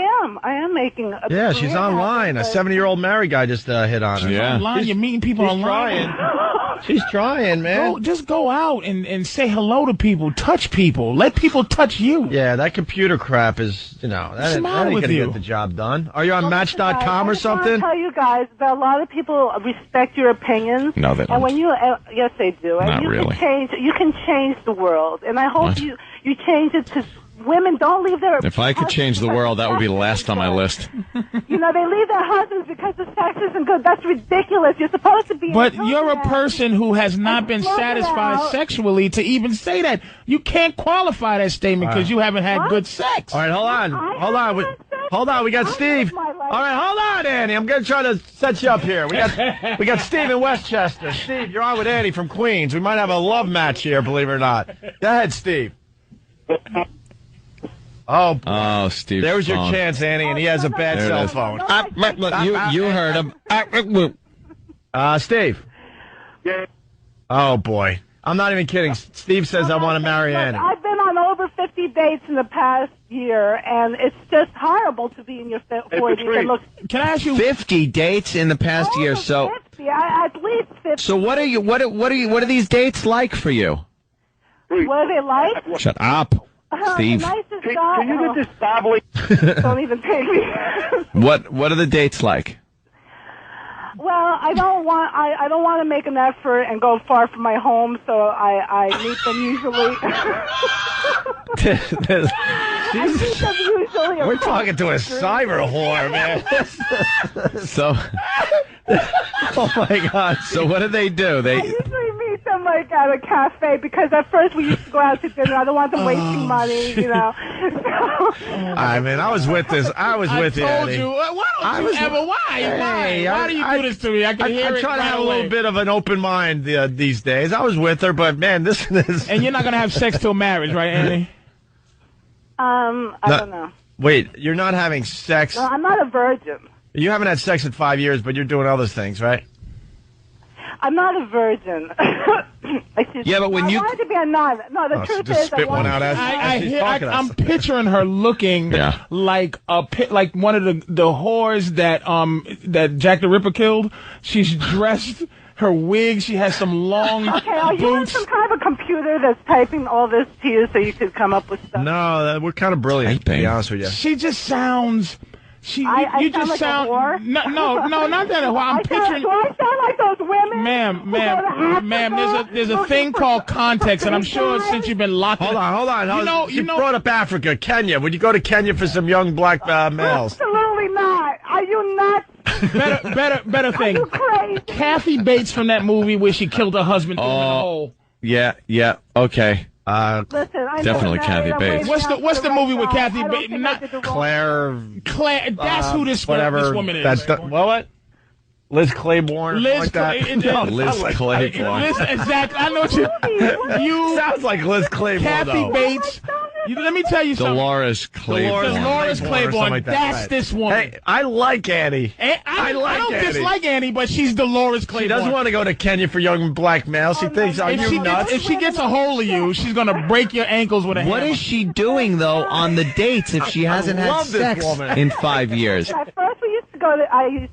am making a Yeah, she's career online. A happen, 70-year-old married guy just hit on her. Yeah. Online, you're meeting people She's online. trying. She's trying, man. Just go out and say hello to people. Touch people. Let people touch you. Yeah, that computer crap is, that What's the ain't matter going with to you? get the job done. Are you on Well, Match.com I or just want something? to tell you guys that a lot of people respect your opinions. No, they don't. And when you, yes, they do. And Not you really. You can change the world. And I hope What? you change it to women don't leave their. If I could change the world, that would be last on my list. You know, they leave their husbands because the sex isn't good. That's ridiculous. You're supposed to be. But enjoying you're a that. person who has not been Slow satisfied down. sexually to even say that. You can't qualify that statement because you haven't had What? good sex. All right, hold on. Hold on. We got Steve. my life. All right, hold on, Annie. I'm going to try to set you up here. We got Steve in Westchester. Steve, you're on with Annie from Queens. We might have a love match here, believe it or not. Go ahead, Steve. Oh, Steve. there was your chance, Annie, and he has a bad There it cell is. phone. You heard him. Steve. Yeah. Oh, boy. I'm not even kidding. Steve says I want to marry Annie. I've been on over 50 dates in the past year, and it's just horrible to be in your 40s and look. Can I ask you? 50 dates in the past year. So, 50, at least 50. so what are these dates like for you? What are they like? Shut up, Steve. The nicest guy. Can you get this stop? Don't even take me. What are the dates like? Well, I don't want to make an effort and go far from my home, so I meet them usually. I meet them usually. We're talking to a cyber whore, man. So, Oh, my God. so what do? I usually meet them like at a cafe because at first we used to go out to dinner. I don't want them wasting money, you know. I mean, I was with this. I was with you, I told Annie. you. Why I don't was- you ever? Why? Hey, Why do you do this to me? I can hear I'm it trying to right have a away. little bit of an open mind these days. I was with her, but man, this is. And you're not gonna have sex till marriage, right, Annie? I don't know. Wait, you're not having sex. No, I'm not a virgin. You haven't had sex in 5 years, but you're doing other things, right? I'm not a virgin. Excuse Yeah, me. but when I you- wanted to be a nun. No, the truth just is, spit one out as she's talking to us. I'm picturing her looking Yeah. like like one of the whores that Jack the Ripper killed. She's dressed, her wig. She has some long Okay, are you on boots. some kind of a computer that's typing all this to you so you could come up with stuff? No, we're kind of brilliant, to be Typing. honest with you. She just sounds I you sound just like sound a whore? no, not that. I'm picturing. Do I sound like those women? Ma'am. There's a thing called context, and I'm sure since you've been locked. Hold on. You brought up Africa, Kenya. Would you go to Kenya for some young black males? Absolutely not. Are you nuts? Better thing. Are you crazy? Kathy Bates from that movie where she killed her husband threw him in the hole. Yeah, okay. Listen, I definitely know Kathy Bates. What's the movie with Kathy Bates? Claire. That's who this woman is. What? Liz Claiborne. Liz like that. Liz Claiborne. Exactly. I know what you sounds like Liz Claiborne. Kathy Bates. Let me tell you something. Dolores Claiborne. Dolores Claiborne. Like that's this woman. Hey, I like Annie. I don't Annie. dislike Annie, but she's Dolores Claiborne. She doesn't want to go to Kenya for young black males. She thinks, are you nuts? If she gets a hold of you, she's going to break your ankles with a hammer. What is she doing, though, on the dates if she hasn't had sex in 5 years? At first, we used to go to,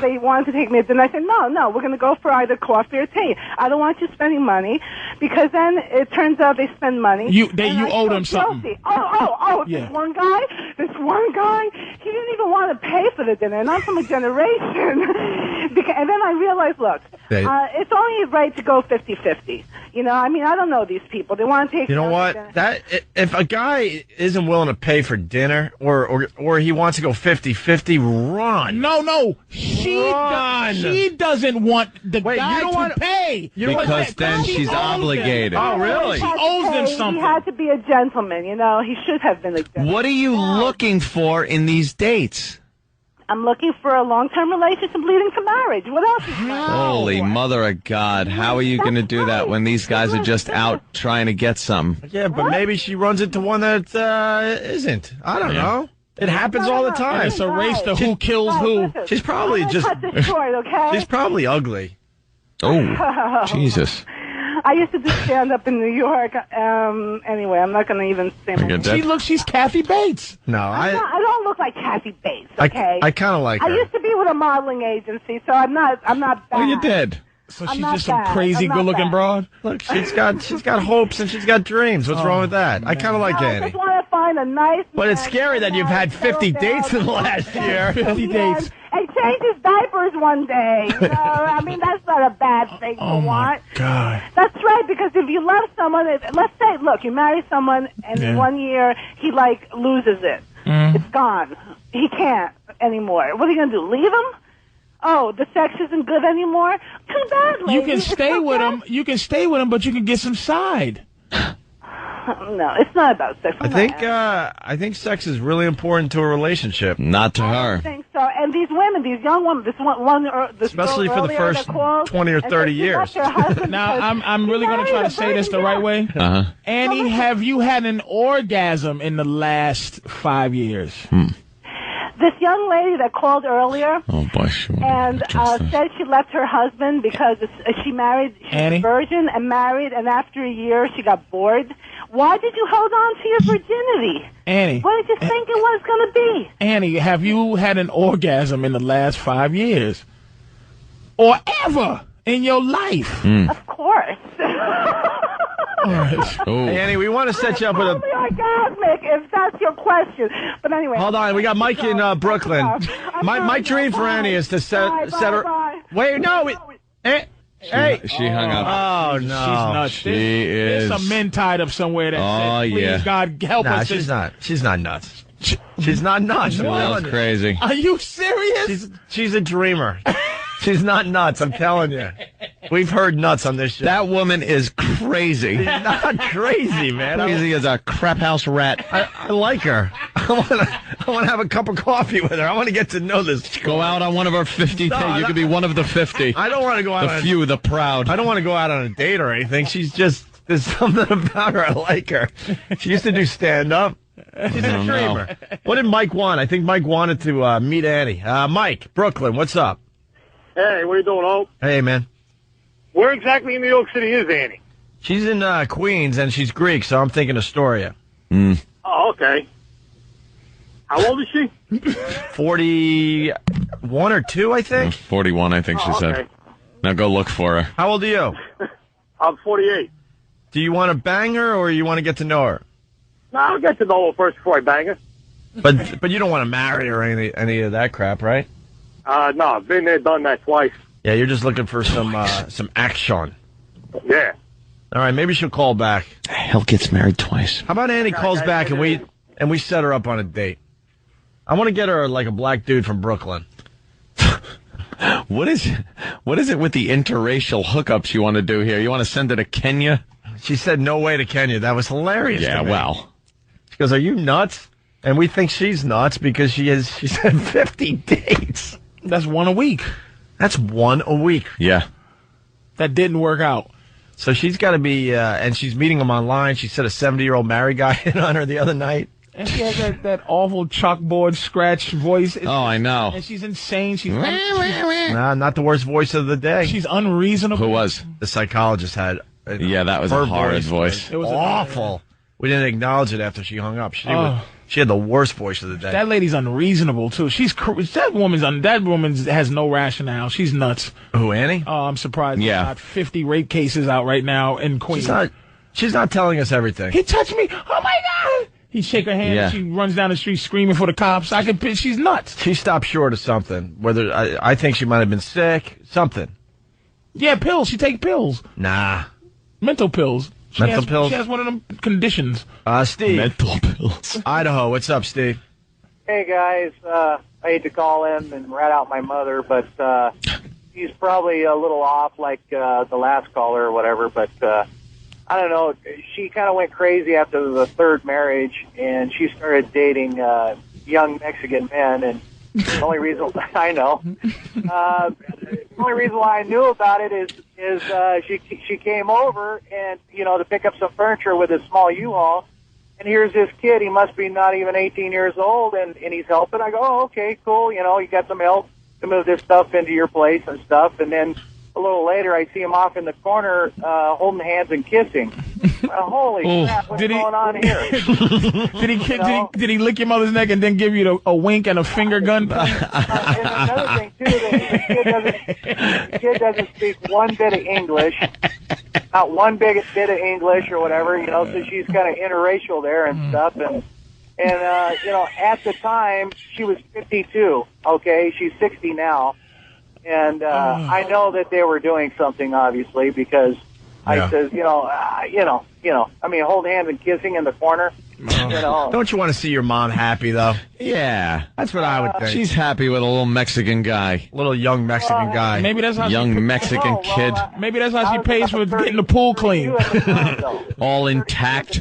they wanted to take me to dinner. I said, no, we're going to go for either coffee or tea. I don't want you spending money, because then it turns out they spend money. You owe them something. This one guy, he didn't even want to pay for the dinner, and I'm from a generation. And then I realized, look, it's only right to go 50-50. I don't know these people. They want to take. You know what? If a guy isn't willing to pay for dinner, or he wants to go 50-50, run. No, she doesn't want the guy to pay. Because then she's obligated. Oh, really? She owes them something. He had to be a gentleman. He should have been a gentleman. What are you looking for in these dates? I'm looking for a long-term relationship leading to marriage. What else is there? Holy mother of God. How are you going to do that when these guys are just out trying to get some? Yeah, but maybe she runs into one that isn't. I don't know. It happens all the time. And it's a race to who kills who. She's probably she's probably ugly. Oh, Jesus. I used to do stand-up in New York. Anyway, I'm not going to even say my name. She's Kathy Bates. No, I don't look like Kathy Bates, okay? I kind of like her. I used to be with a modeling agency, so I'm not bad. Oh, you did? So she's just some crazy good-looking broad? Look, she's got hopes and she's got dreams. What's wrong with that? I kind of like Annie. I just want to find a nice But it's scary that you've had 50 dates in the last year. 50 dates. And change his diapers one day. That's not a bad thing to want. My God. That's right, because if you love someone, let's say, look, you marry someone, and in 1 year, he, loses it. It's gone. He can't anymore. What are you going to do, leave him? Oh, the sex isn't good anymore? Too bad, lady. You can stay with him, but you can get some side. No, it's not about sex. I think sex is really important to a relationship. Not to her. I think so. And these women, these young women, especially for the first 20 or 30 years. Now, I'm really going to try to say this the right way. Uh-huh. Annie, have you had an orgasm in the last 5 years? This young lady that called earlier and said she left her husband because she married, she's a virgin and married, and after a year she got bored. Why did you hold on to your virginity? Annie. What did you think it was going to be? Annie, have you had an orgasm in the last 5 years? Or ever in your life? Of course. Hey, Annie, we want to set you up with Only orgasmic, if that's your question. But anyway. Hold on, we got Mike in Brooklyn. My dream for Annie is to set her. Wait, no. Hey, she hung up. Oh no, she's nuts. She is. There's some men tied up somewhere that said, "Please, God, help us." She's not. She's not nuts. She's not nuts. That's crazy. Are you serious? She's a dreamer. She's not nuts. I'm telling you. We've heard nuts on this show. That woman is crazy. She's not crazy, man. Crazy as a crap house rat. I like her. I want to have a cup of coffee with her. I want to get to know this. Go out on one of our 50 dates. You could be one of the 50. I don't want to go out the few, the proud. I don't want to go out on a date or anything. She's just, there's something about her. I like her. She used to do stand-up. She's a dreamer. What did Mike want? I think Mike wanted to meet Annie. Mike, Brooklyn, what's up? Hey, what are you doing, Hope? Hey, man. Where exactly in New York City is Annie? She's in Queens, and she's Greek, so I'm thinking Astoria. Oh, okay. How old is she? 41 or 2, I think. 41, I think she said. Now go look for her. How old are you? I'm 48. Do you want to bang her, or you want to get to know her? No, I'll get to know her first before I bang her. But you don't want to marry or any of that crap, right? No, I've been there, done that twice. Yeah, you're just looking for some action. Yeah. All right, maybe she'll call back. Hell gets married twice. How about Annie calls back and we set her up on a date? I want to get her like a black dude from Brooklyn. What is it with the interracial hookups you want to do here? You want to send her to Kenya? She said no way to Kenya. That was hilarious. Yeah, to me. well. She goes, are you nuts? And we think she's nuts because she said 50 dates. That's one a week. That's one a week. Yeah. That didn't work out. So she's got to be, and she's meeting him online. She said a 70-year-old married guy hit on her the other night. And she has that awful chalkboard scratch voice. I know. And she's insane. She's nah, not the worst voice of the day. She's unreasonable. Who was? The psychologist had. Yeah, that was a horrid voice. It was awful. We didn't acknowledge it after she hung up. She had the worst voice of the day. That lady's unreasonable too. That woman has no rationale. She's nuts. Who, Annie? Oh, I'm surprised. Yeah. There's not 50 rape cases out right now in Queens. She's not telling us everything. He touched me. Oh my God! He'd shake her hand. Yeah. And she runs down the street screaming for the cops. She's nuts. She stopped short of something. Whether I think she might have been sick. Something. Yeah, pills. She takes pills. Nah. Mental pills. She has one of them conditions. Steve. Mental pills. Idaho. What's up, Steve? Hey, guys. I hate to call in and rat out my mother, but she's probably a little off like the last caller or whatever, but I don't know. She kind of went crazy after the third marriage, and she started dating young Mexican men, and the only reason I know, the only reason why I knew about it is she came over and to pick up some furniture with a small U-Haul, and here's this kid. He must be not even 18 years old, and he's helping. I go, oh, okay, cool. You got some help to move this stuff into your place and stuff, and then a little later, I see him off in the corner, holding hands and kissing. Holy crap! What's going on here? Did he lick your mother's neck and then give you a wink and a finger gun? And another thing too, the kid doesn't speak one bit of English, not one bit of English or whatever. So she's kind of interracial there and stuff. And at the time she was 52. Okay, she's 60 now. And I know that they were doing something, obviously, because I says, hold hands and kissing in the corner. Don't you want to see your mom happy, though? Yeah. That's what I would think. She's happy with a little Mexican guy. A little young Mexican guy. Maybe that's how Mexican kid. Maybe that's how she pays for getting the pool clean. All intact.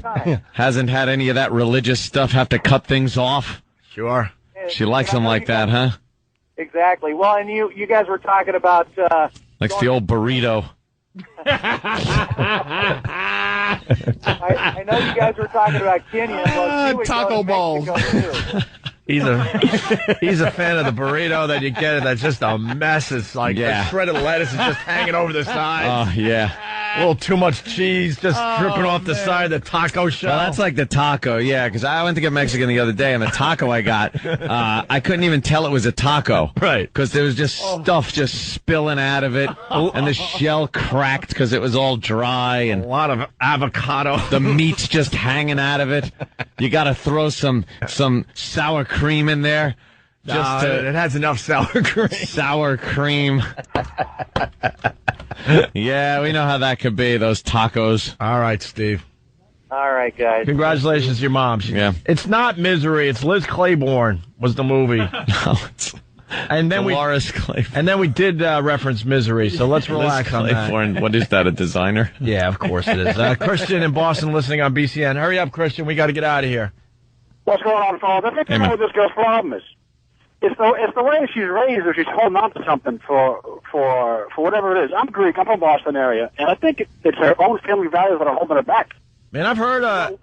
Hasn't had any of that religious stuff, have to cut things off. Sure. She likes him like that, huh? Exactly. Well, and you guys were talking about likes the old burrito. I know you guys were talking about Kenya. But taco balls. He's a fan of the burrito that you get. That's just a mess. It's like the shredded lettuce is just hanging over the side. Oh, yeah. A little too much cheese just dripping off the side of the taco shell. Well, that's like the taco, yeah, because I went to get Mexican the other day, and the taco I got, I couldn't even tell it was a taco. Right. Because there was just stuff just spilling out of it, and the shell cracked because it was all dry. And a lot of avocado. The meat's just hanging out of it. You got to throw some sour cream in there. It has enough sour cream. Sour cream. Yeah, we know how that could be, those tacos. All right, Steve. All right, guys. Congratulations to your mom. It's not Misery. It's Liz Claiborne was the movie. No, it's Dolores Claiborne. And then we did reference Misery, so let's relax on that. What is that, a designer? Yeah, of course it is. Christian in Boston listening on BCN. Hurry up, Christian. We got to get out of here. What's going on, Paul? I think I know what this girl's problem is. It's the way she's raised, or she's holding on to something for whatever it is. I'm Greek. I'm from Boston area, and I think it's her own family values that are holding her back. Man, I've heard. Go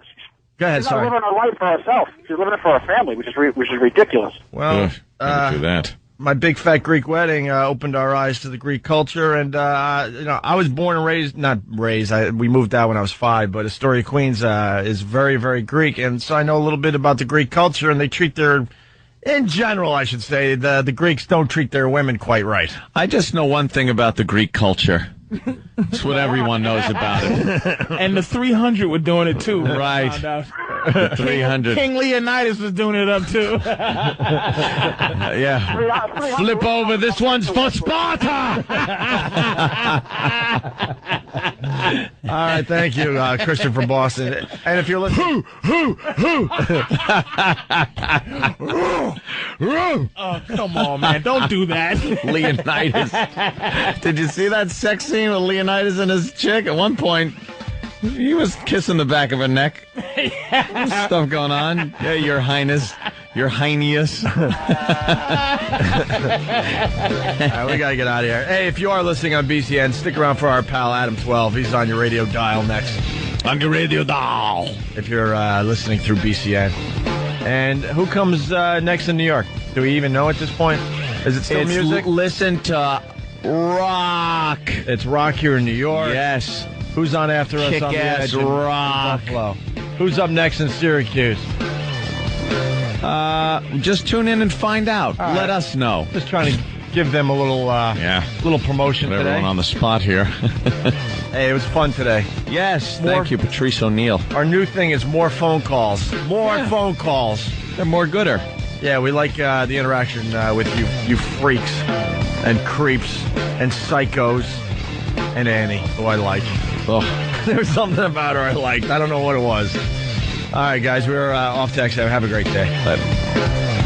ahead. She's not living her life for herself. She's living it for her family, which is ridiculous. Well, never do that. My big fat Greek wedding opened our eyes to the Greek culture, and I was born and raised. Not raised. We moved out when I was 5, but Astoria, Queens, is very, very Greek, and so I know a little bit about the Greek culture, and they treat their. In general, I should say, the Greeks don't treat their women quite right. I just know one thing about the Greek culture. That's what everyone knows about it. And the 300 were doing it too. Right. The 300. King Leonidas was doing it up too. Yeah. Flip over. This one's for Sparta. All right, thank you, Christian from Boston. And if you're listening, Oh, come on, man! Don't do that, Leonidas. Did you see that sex scene with Leonidas and his chick? At one point, he was kissing the back of her neck. Stuff going on. Yeah, Your Highness. Your Highness. All right, we got to get out of here. Hey, if you are listening on BCN, stick around for our pal Adam 12. He's on your radio dial next. On your radio dial. If you're listening through BCN. And who comes next in New York? Do we even know at this point? Is it still music? Listen to rock. It's rock here in New York. Yes. Who's on after us on the Kick-ass edge in rock. Buffalo? Who's up next in Syracuse? Just tune in and find out. All Let right. us know. Just trying to give them a little little promotion Put today. everyone on the spot here. Hey, it was fun today. Yes, thank you, Patrice O'Neal. Our new thing is more phone calls. More phone calls. They're more gooder. Yeah, we like the interaction with you freaks and creeps and psychos and Annie, who I like. Oh. There was something about her I liked. I don't know what it was. All right, guys, we're off to X. Have a great day. Bye.